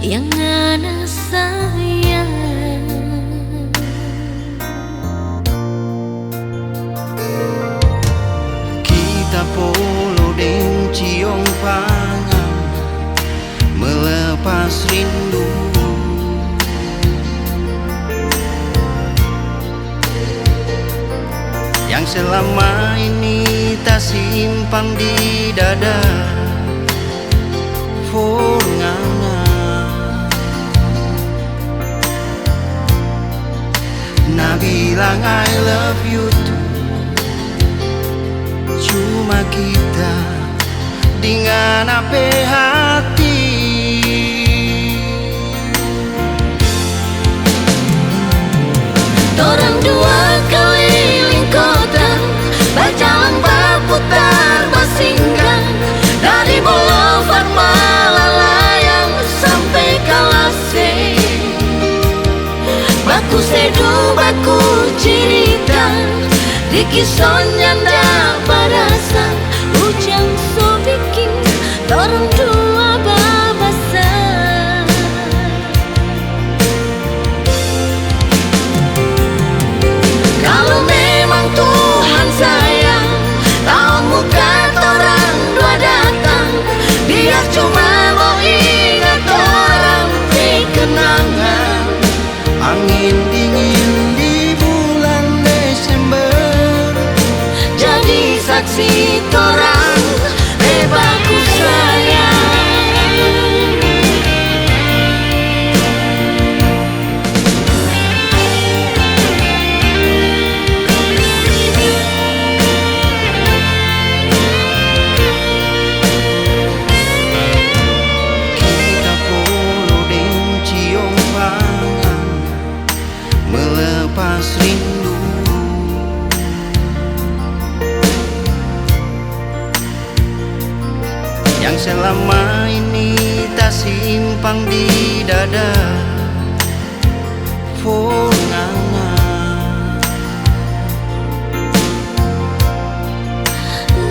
yang ana sayang. Kita polo deng ciong pangan melepas rindu. Yang selama ini tak simpan di dada Forngana. Nah bilang I love you too, cuma kita dengan apa hati. Torang dua keliling kota, berjalan berputar bersinggah dari Boulevard Malalayang sampai Kalase. Baku seduh, baku cerita, di kisahnya ndak berasa. Ujang so bikin torang dua babasa. Kalau memang Tuhan sayang, tahun muka torang dua datang, biar cuma mau ingat orang di kenangan. Angin dingin di bulan Desember Jadi saksi torang bebasku sayang. Kita polo deng ciong pangan melepas rindu. Yang selama ini tak simpang di dada Forngana.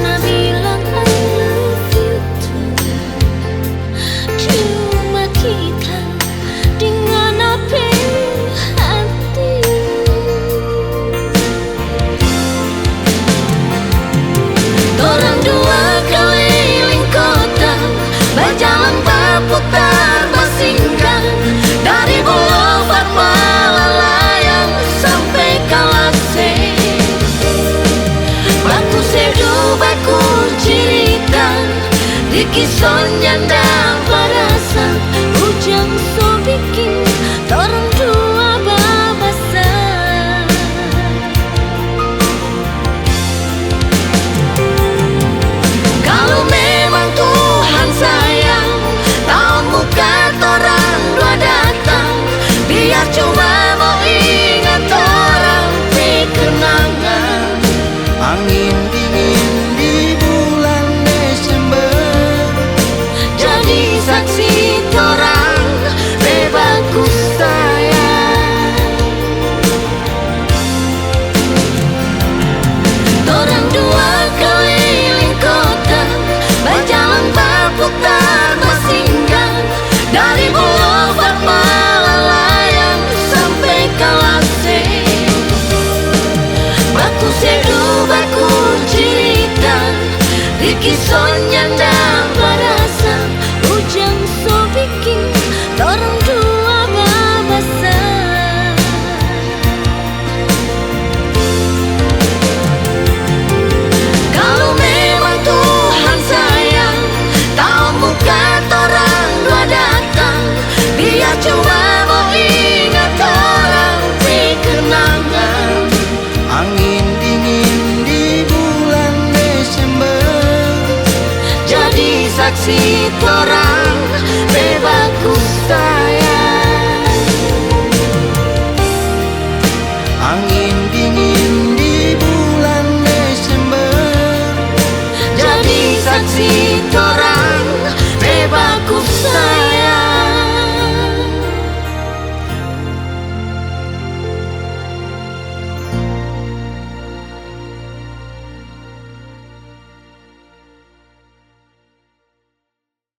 Nah bilang I love you too, cuma kita dengan apa hati. Torang dua keliling kota, berjalan berputar bersinggah dari Boulevard Malalayang sampai Kalase. Baku seduh, baku cerita, di kisahnya ndak berasa. Ujang so bikin torang dua babasa. Kalau memang Tuhan sayang, tahun muka torang dua datang, biar cuma mau ingat orang di kenangan. Angin dingin di bulan Desember Jadi saksi torang bebasku sayang. Torang dua keliling kota, berjalan berputar bersinggah dari Boulevard Malalayang sampai Kalase. Baku seduh, baku cerita, di kisahnya ndak berasa. Ujang so bikin torang dua babasa. Kalau memang Tuhan sayang, tahun muka torang dua datang, biar cuma mau ingat orang di kenangan. Angin dingin di bulan Desember Jadi saksi torang bebasku sayang. Angin dingin di bulan Desember Jadi saksi